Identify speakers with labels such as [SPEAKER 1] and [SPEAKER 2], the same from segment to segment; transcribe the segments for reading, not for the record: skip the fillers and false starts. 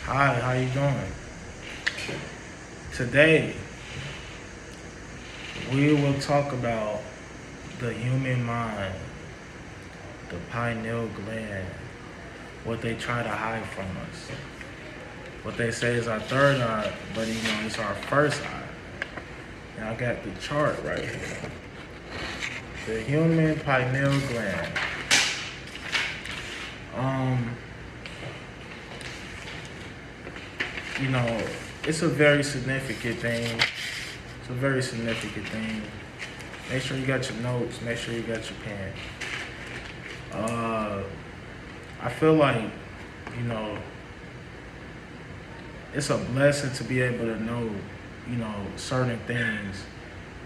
[SPEAKER 1] Hi, how you doing? Today, we will talk about the human mind, the pineal gland, what they try to hide from us. What they say is our third eye, but it's our first eye. And I got the chart right here. The human pineal gland. Um, you know, it's a very significant thing. It's a very significant thing. Make sure you got your notes. Make sure you got your pen. I feel like, you know, it's a blessing to be able to know, certain things.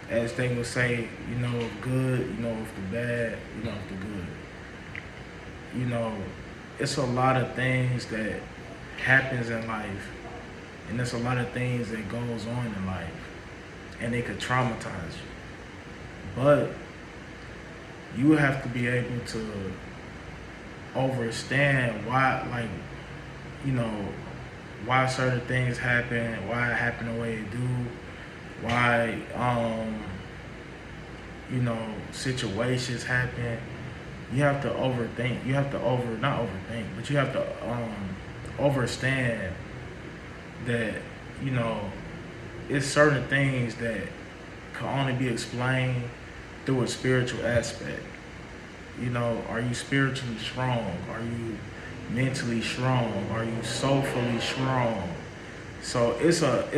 [SPEAKER 1] As they would say, of good, of the bad, of the good. You know, it's a lot of things that happens in life, and there's a lot of things that goes on in life, and they could traumatize you. But you have to be able to understand why, why certain things happen, why it happened the way it do, why, situations happen. You have to overthink. You have to not overthink, but you have to understand that, it's certain things that can only be explained through a spiritual aspect. Are you spiritually strong? Are you mentally strong? Are you soulfully strong? So it's a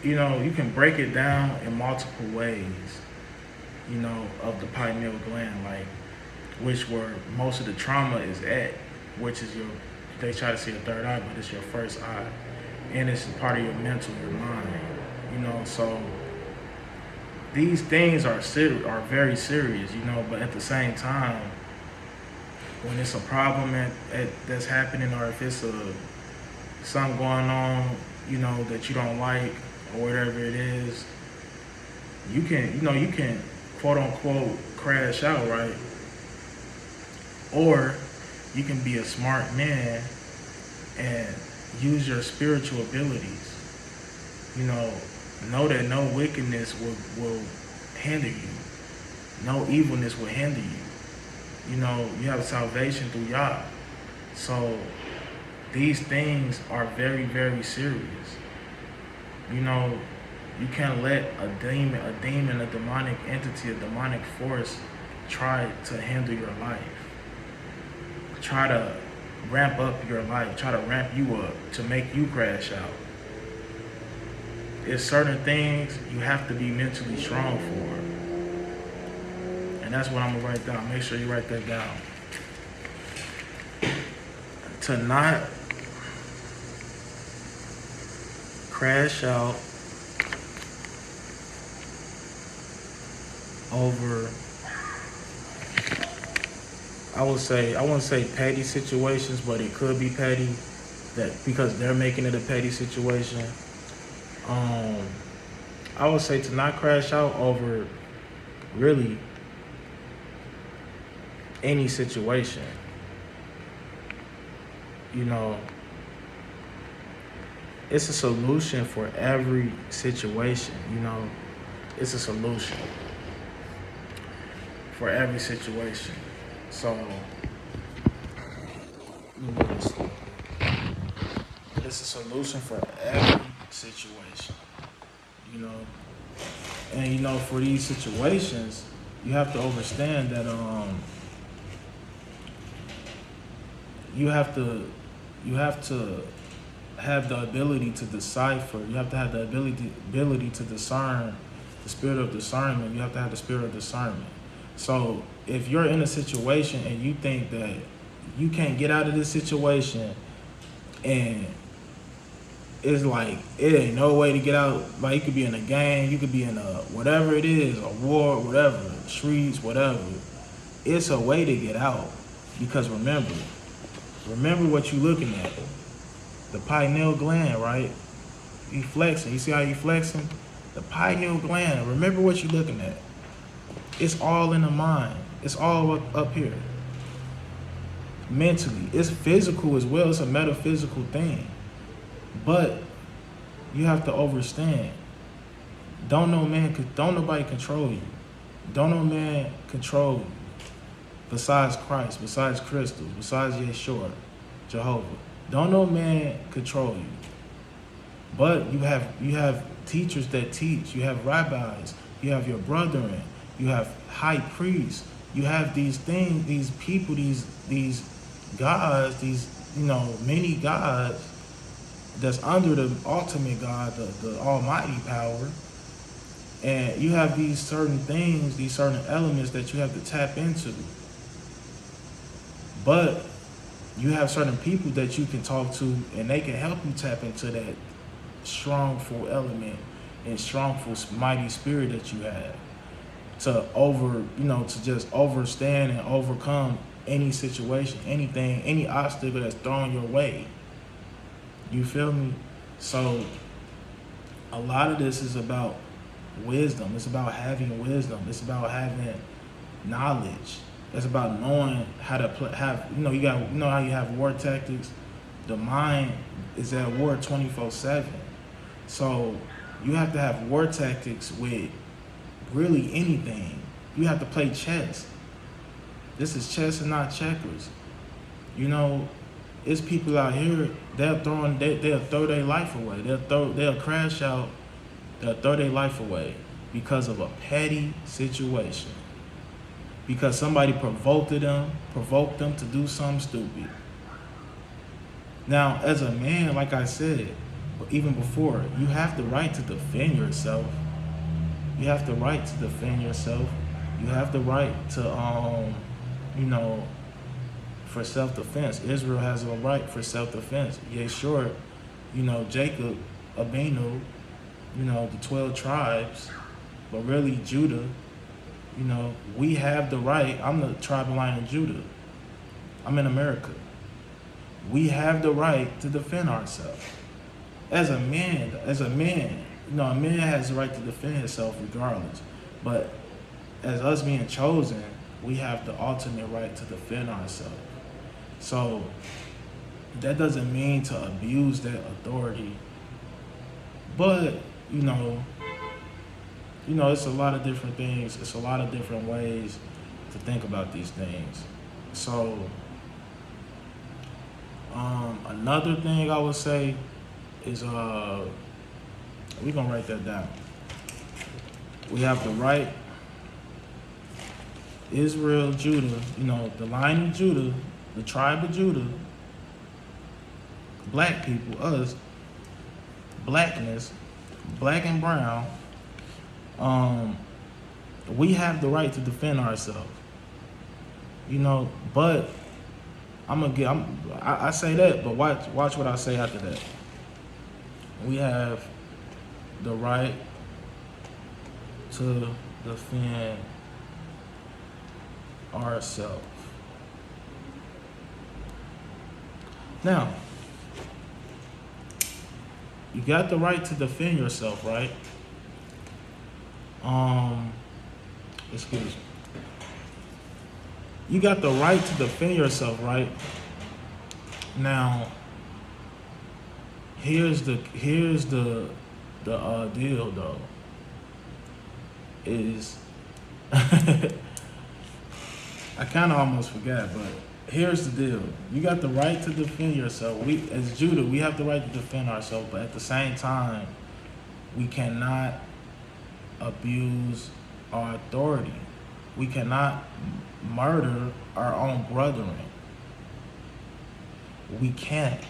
[SPEAKER 1] you can break it down in multiple ways, of the pineal gland, like which where most of the trauma is at, which is they try to see a third eye, but it's your first eye. And it's part of your mental, your mind, so these things are very serious, but at the same time, when it's a problem that's happening, or if it's something going on, that you don't like, or whatever it is, you can quote unquote crash out, right? Or you can be a smart man and use your spiritual abilities. Know that no wickedness will hinder you. No evilness will hinder you. You have salvation through Yah. So these things are very, very serious. You can't let a demon, a demonic entity, a demonic force try to hinder your life. Try to ramp up your life, try to ramp you up to make you crash out. It's certain things you have to be mentally strong for. And that's what I'm gonna write down. Make sure you write that down. To not crash out over, I wouldn't say petty situations, but it could be petty, that because they're making it a petty situation. I would say to not crash out over really any situation. It's a solution for every situation, it's a solution for every situation. So, it's a solution for every situation, And for these situations, you have to understand that you have to have the ability to decipher. You have to have the ability to discern, the spirit of discernment. You have to have the spirit of discernment. So if you're in a situation and you think that you can't get out of this situation, and it's like it ain't no way to get out, like you could be in a gang, you could be in a whatever it is, a war, whatever, streets, whatever. It's a way to get out. Because remember what you're looking at. The pineal gland, right? You flexing. You see how you flexing? The pineal gland. Remember what you're looking at. It's all in the mind. It's all up here. mentally. It's physical as well. It's a metaphysical thing. But you have to understand. Don't nobody control you. Don't no man control you. Besides Christ, besides crystals, besides Yeshua, Jehovah. Don't no man control you. But you have teachers that teach. You have rabbis. You have your brethren. You have high priests. You have these things, these people, these gods, these many gods that's under the ultimate God, the almighty power. And you have these certain things, these certain elements that you have to tap into. But you have certain people that you can talk to, and they can help you tap into that strongful element and strongful mighty spirit that you have to just overstand and overcome any situation, anything, any obstacle that's thrown your way. You feel me? So a lot of this is about wisdom. It's about having wisdom. It's about having knowledge. It's about knowing how to how you have war tactics. The mind is at war 24/7. So you have to have war tactics with really anything. You have to play chess. This is chess and not checkers. It's people out here, they'll throw their life away. They'll crash out. They'll throw their life away because of a petty situation. Because somebody provoked them to do something stupid. Now, as a man, like I said, even before, you have the right to defend yourself. You have the right to defend yourself. You have the right to, for self-defense. Israel has a right for self-defense. Yeah, sure, Jacob, Abinu, the 12 tribes, but really Judah, we have the right. I'm the tribal line of Judah. I'm in America. We have the right to defend ourselves. As a man, a man has the right to defend himself regardless. But as us being chosen, we have the ultimate right to defend ourselves. So that doesn't mean to abuse that authority. But, it's a lot of different things. It's a lot of different ways to think about these things. So, another thing I would say is, we're going to write that down. We have the right, Israel, Judah, the line of Judah, the tribe of Judah, black people, us, blackness, black and brown, we have the right to defend ourselves. But I say that, but watch what I say after that. We have the right to defend ourselves. Now, you got the right to defend yourself, right? Excuse me. You got the right to defend yourself, right? Now, here's the deal though. Is I kind of almost forgot, but here's the deal. You got the right to defend yourself. We, as Judah, we have the right to defend ourselves, but at the same time, we cannot abuse our authority. We cannot murder our own brethren. We can't.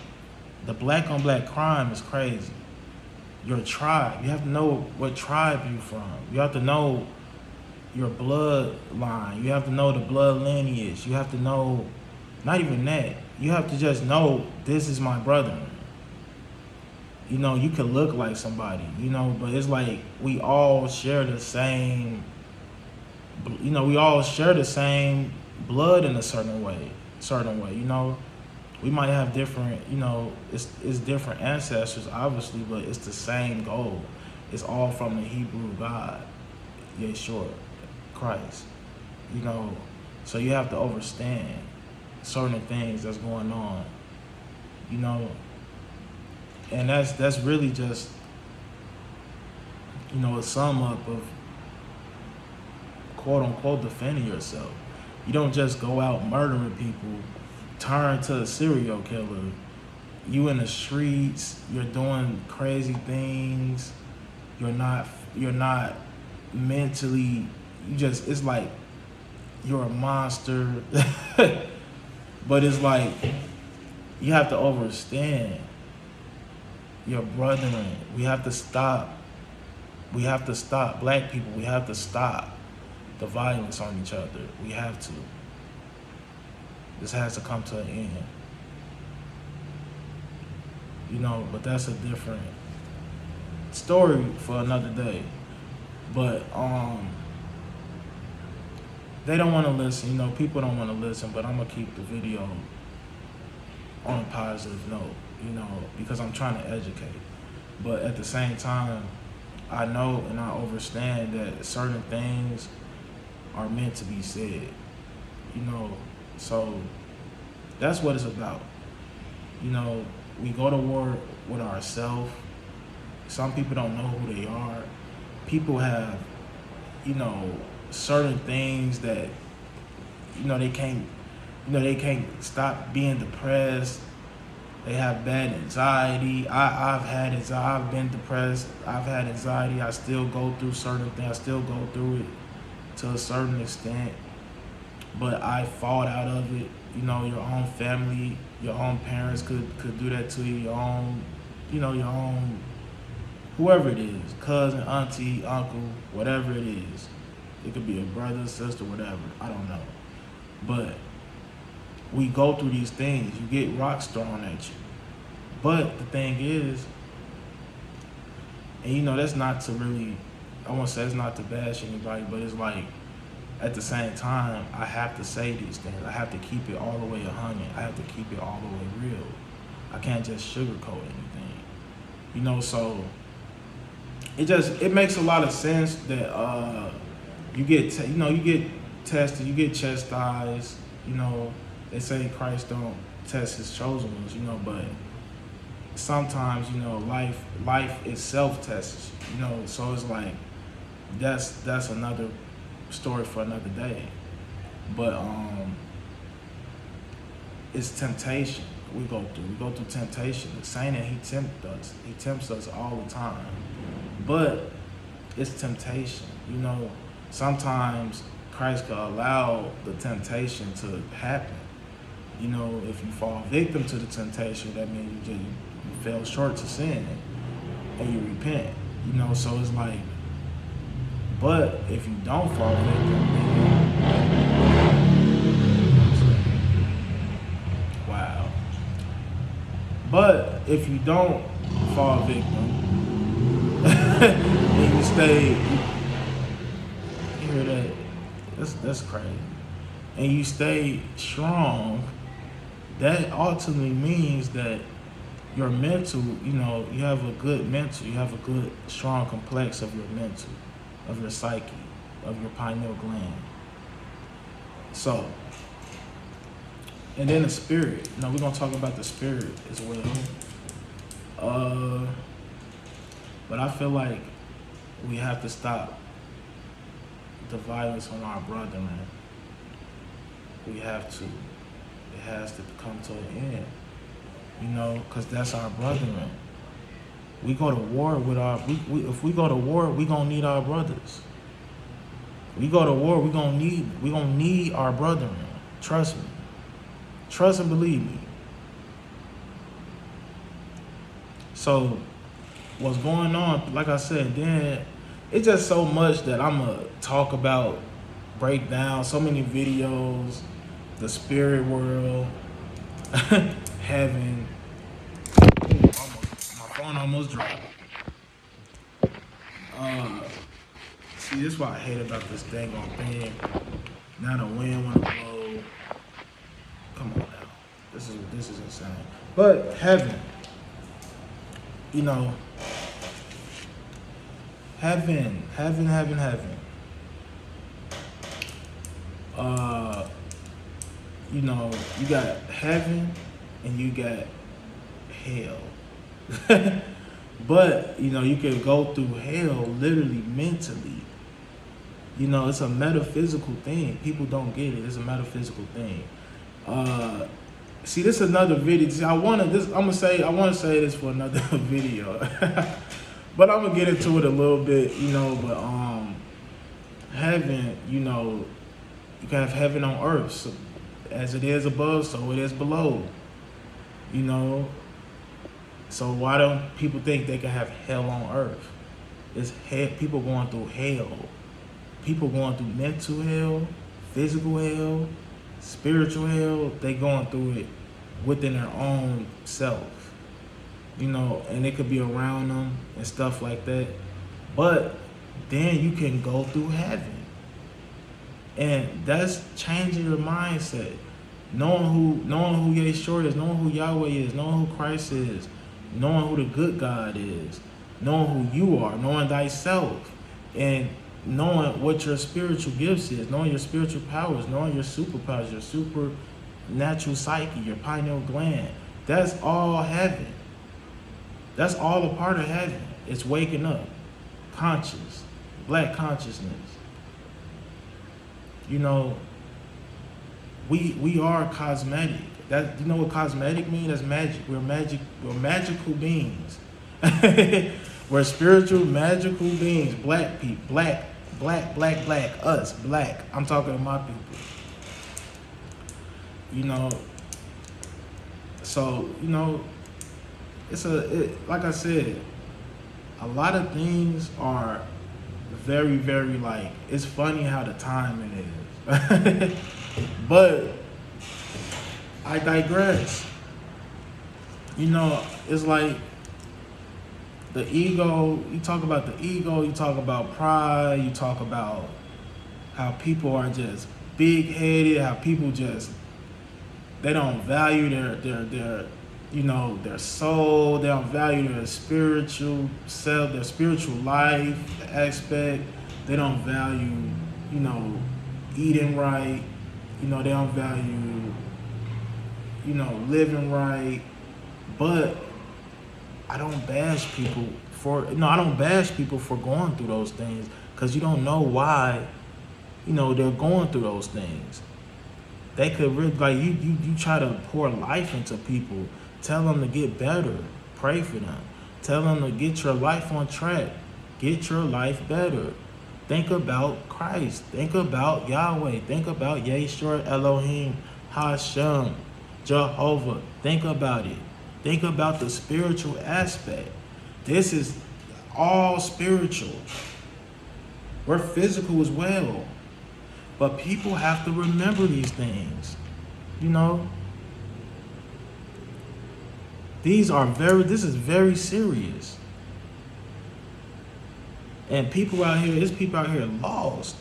[SPEAKER 1] The black on black crime is crazy. Your tribe, you have to know what tribe you're from. You have to know your bloodline. You have to know the blood lineage. You have to know, not even that, you have to just know this is my brother. You can look like somebody, but it's like we all share the same, we all share the same blood in a certain way, We might have different, it's different ancestors, obviously, but it's the same goal. It's all from the Hebrew God, Yeshua, Christ. So you have to understand. certain things that's going on, you know, and that's really just, you know, a sum up of quote unquote defending yourself. You don't just go out murdering people, turn to a serial killer. You in the streets, you're doing crazy things. You're not mentally, it's like you're a monster. But it's like you have to understand your brethren. We have to stop. Black people, we have to stop the violence on each other. We have to. This has to come to an end. You know, but that's a different story for another day. But they don't want to listen. You know, people don't want to listen, but I'm going to keep the video on a positive note, you know, because I'm trying to educate. But at the same time, I know and I understand that certain things are meant to be said, you know, so that's what it's about. You know, we go to war with ourselves. Some people don't know who they are. People have, you know, certain things that, you know, they can't stop being depressed. They have bad anxiety. I've had anxiety. I've been depressed. I've had anxiety. I still go through certain things. I still go through it to a certain extent. But I fought out of it. You know, your own family, your own parents could do that to you. Your own, you know, your own, whoever it is, cousin, auntie, uncle, whatever it is. It could be a brother, sister, whatever. I don't know. But we go through these things. You get rocks thrown at you. But the thing is, and you know, that's not to really, I won't say it's not to bash anybody, but it's like, at the same time, I have to say these things. I have to keep it all the way 100. I have to keep it all the way real. I can't just sugarcoat anything. You know, so it makes a lot of sense that you get tested, you get chastised. You know, they say Christ don't test his chosen ones. You know, but sometimes, you know, life itself tests. You know, so it's like that's another story for another day. But it's temptation we go through temptation. The saying that he tempts us all the time, but it's temptation. You know, sometimes Christ could allow the temptation to happen. You know, if you fall victim to the temptation, that means you fell short to sin and you repent. You know, so it's like, but if you don't fall victim, wow. But if you don't fall victim, and you stay, you hear that? That's crazy. And you stay strong, that ultimately means that your mental, you know, you have a good mental, you have a good, strong complex of your mental, of your psyche, of your pineal gland. So, and then the spirit. You know, we're going to talk about the spirit as well. But I feel like we have to stop the violence on our brethren. We have to. It has to come to an end. You know, because that's our brethren. We go to war with if we go to war, we gonna need our brothers. We go to war, we gonna need our brethren. Trust me. Trust and believe me. So what's going on, like I said, then it's just so much that I'm gonna talk about, break down, so many videos, the spirit world, heaven. My phone almost dropped. See, this is what I hate about this dang on thing. Now the wind wanna blow. Come on now. This is insane. But heaven, you know, heaven. you know, you got heaven and you got hell. But, you know, you can go through hell literally mentally. You know, it's a metaphysical thing. People don't get it. It's a metaphysical thing. See, this is another video. See, I want to say this for another video. But I'm gonna get into it a little bit, you know, but heaven, you know, you can have heaven on earth. So, as it is above, so it is below. You know. So why don't people think they can have hell on earth? It's people going through hell. People going through mental hell, physical hell, spiritual hell. They going through it within their own self. You know, and it could be around them and stuff like that. But then you can go through heaven. And that's changing your mindset. Knowing who Yeshua is, knowing who Yahweh is, knowing who Christ is, knowing who the good God is, knowing who you are, knowing thyself, and knowing what your spiritual gifts is, knowing your spiritual powers, knowing your superpowers, your supernatural psyche, your pineal gland. That's all heaven. That's all a part of heaven. It's waking up, conscious, black consciousness. You know, we are cosmetic. That, you know what cosmetic means? That's magic. We're magical beings. We're spiritual, magical beings. Black people, black, us, black. I'm talking to my people. You know, so, you know, like I said, a lot of things are very, very like, it's funny how the timing is. But I digress. You know, it's like the ego, you talk about the ego, you talk about pride, you talk about how people are just big-headed, how people just, they don't value their you know, their soul, they don't value their spiritual self, their spiritual life aspect. They don't value, you know, eating right. You know, they don't value, you know, living right. But I don't bash people for going through those things, because you don't know why, you know, they're going through those things. They could really, like, you try to pour life into people, tell them to get better, pray for them, tell them to get your life on track, get your life better. Think about Christ, think about Yahweh, think about Yeshua, Elohim, Hashem, Jehovah. Think about it. Think about the spiritual aspect. This is all spiritual. We're physical as well. But people have to remember these things. You know? This is very serious. And there's people out here lost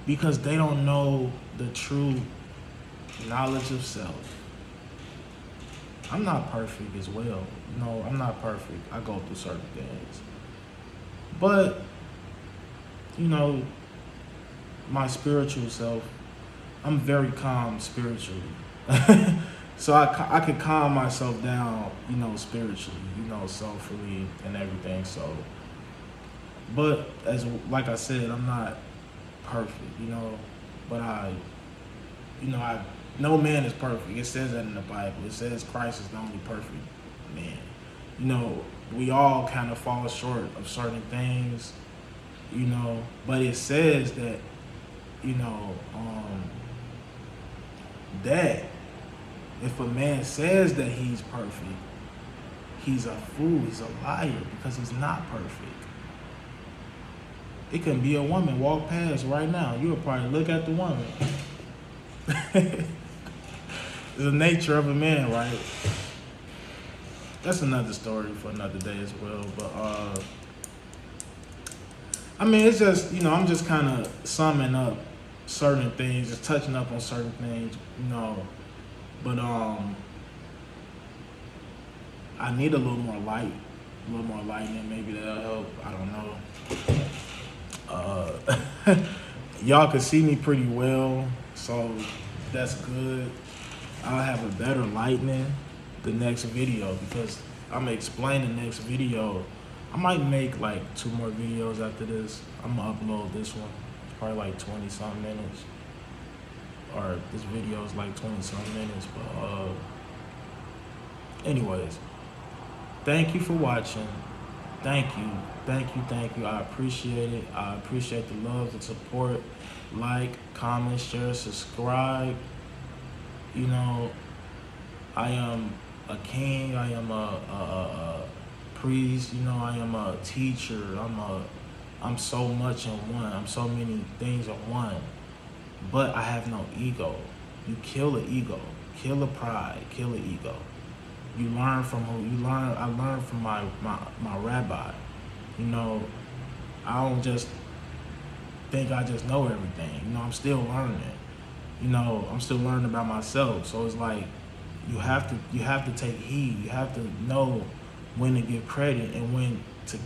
[SPEAKER 1] because they don't know the true knowledge of self. I'm not perfect as well. No, I'm not perfect. I go through certain things. But, you know, my spiritual self, I'm very calm spiritually. So I could calm myself down, you know, spiritually, you know, soulfully and everything. So, but like I said, I'm not perfect, you know, but no man is perfect. It says that in the Bible. It says Christ is the only perfect man. You know, we all kind of fall short of certain things, you know, but it says that, you know, that if a man says that he's perfect, he's a fool, he's a liar, because he's not perfect. It can be a woman walk past right now. You'll probably look at the woman. It's the nature of a man, right? That's another story for another day as well. But I mean, it's just, you know, I'm just kind of summing up certain things, just touching up on certain things, you know. But I need a little more light, a little more lightning. Maybe that'll help. I don't know. Y'all can see me pretty well, so that's good. I'll have a better lightning the next video, because I'm gonna explain the next video. I might make like 2 more videos after this. I'm gonna upload this one. It's probably like 20 something minutes. Or this video is like 20 something minutes. But anyways, thank you for watching. Thank you. I appreciate it. I appreciate the love and support. Like, comment, share, subscribe. You know, I am a king. I am a priest. You know, I am a teacher. I'm so much in one. I'm so many things in one. But I have no ego. You kill the ego. Kill the pride. Kill the ego. You learn from who you learn. I learned from my rabbi. You know, I don't just think I just know everything. You know, I'm still learning. You know, I'm still learning about myself. So it's like you have to take heed. You have to know when to give credit and when to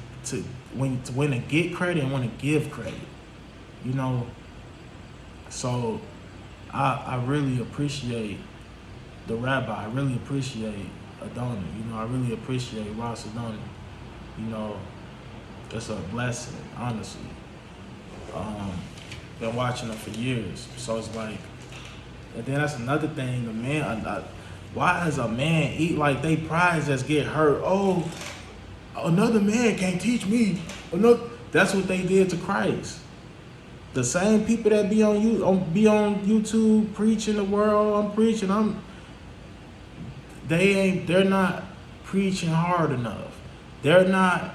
[SPEAKER 1] get credit and when to give credit. You know, so I really appreciate the rabbi. I really appreciate Adoni. You know, I really appreciate Ross Adoni. You know, it's a blessing, honestly. Been watching him for years. So it's like, and then that's another thing, the man, why does a man eat like they pride just get hurt? Oh, another man can't teach me. That's what they did to Christ. The same people that be on YouTube preaching the world, I'm preaching, they're not preaching hard enough. They're not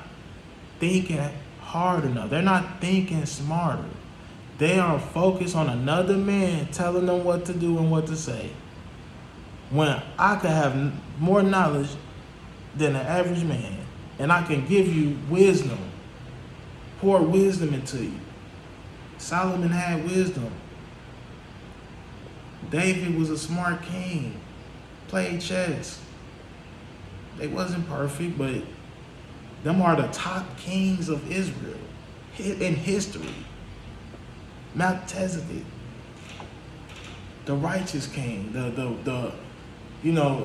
[SPEAKER 1] thinking hard enough. They're not thinking smarter. They are focused on another man telling them what to do and what to say. When I could have more knowledge than the average man, and I can give you wisdom, pour wisdom into you. Solomon had wisdom. David was a smart king, played chess. They wasn't perfect, but them are the top kings of Israel in history. Melchizedek, the righteous king, the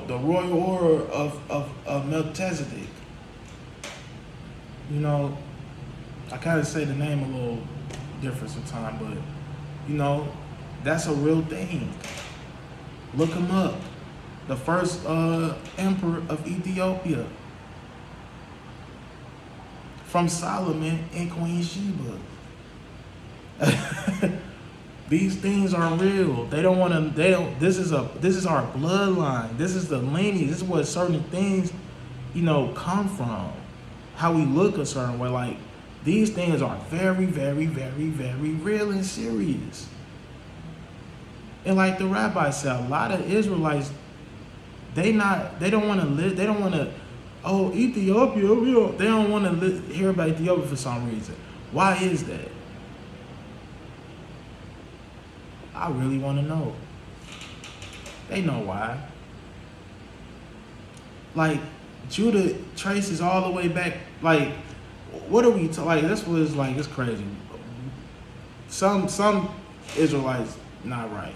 [SPEAKER 1] royal order of Melchizedek. You know, I kind of say the name a little different sometimes, but you know, that's a real thing. Look him up. The first emperor of Ethiopia, from Solomon and Queen Sheba. These things are real. This is our bloodline. This is the lineage. This is where certain things, you know, come from. How we look a certain way. Like, these things are very, very, very, very real and serious. And like the rabbi said, a lot of Israelites, they don't want to live, they don't want to, oh, Ethiopia, they don't want to hear about Ethiopia for some reason. Why is that? I really want to know. They know why. Like, Judah traces all the way back. Like, what are we like? This was like, it's crazy. Some Israelites not right,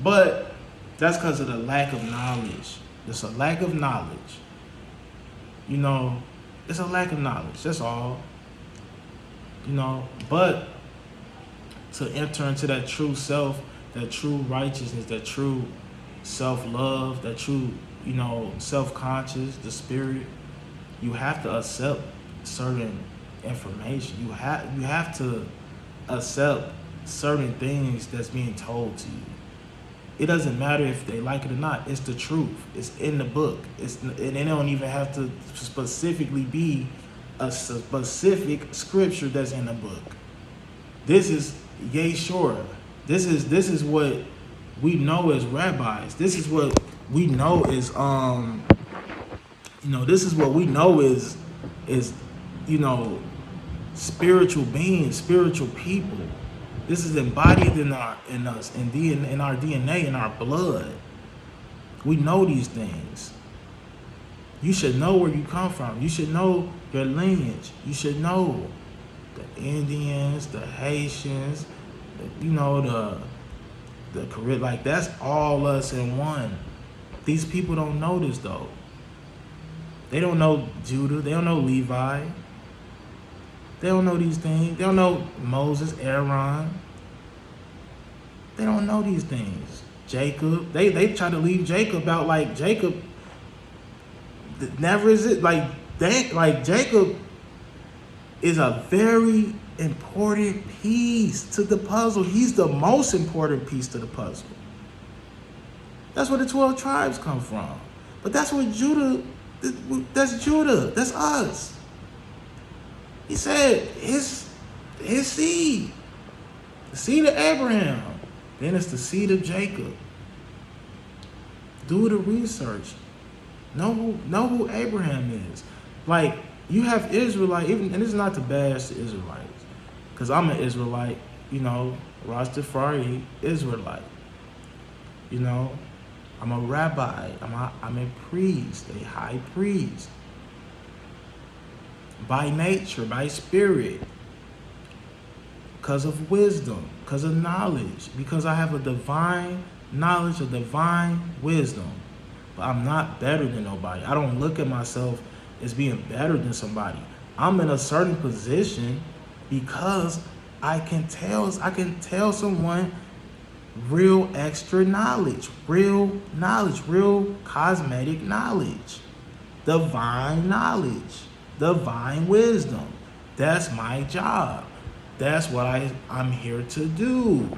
[SPEAKER 1] but that's because of the lack of knowledge. It's a lack of knowledge. You know, it's a lack of knowledge. That's all. You know, but to enter into that true self, that true righteousness, that true self-love, that true, you know, self-conscious, the spirit, you have to accept certain information. You have to accept certain things that's being told to you. It doesn't matter if they like it or not. It's the truth. It's in the book. And they don't even have to specifically be a specific scripture that's in the book. This is Yeshua. This is what we know as rabbis. This is what we know as this is what we know is spiritual beings, spiritual people. This is embodied in us, in our DNA, in our blood. We know these things. You should know where you come from. You should know your lineage. You should know the Indians, the Haitians, the Caribbean. Like, that's all us in one. These people don't know this though. They don't know Judah. They don't know Levi. They don't know these things. They don't know Moses, Aaron. They don't know these things. Jacob. They try to leave Jacob out like Jacob never is it like Jacob is a very important piece to the puzzle. He's the most important piece to the puzzle. That's where the 12 tribes come from. But that's where Judah, that's Judah, that's us. He said his seed, the seed of Abraham, then it's the seed of Jacob. Do the research. Know who Abraham is. Like, you have Israelite, even, and this is not to bash the Israelites, because I'm an Israelite, you know, Rastafari Israelite. You know, I'm a rabbi, I'm a priest, a high priest. By nature, by spirit, because of wisdom, because of knowledge, because I have a divine knowledge, a divine wisdom. But I'm not better than nobody. I don't look at myself as being better than somebody. I'm in a certain position because I can tell someone real extra knowledge, real cosmetic knowledge, divine wisdom. That's my job. That's what I'm here to do.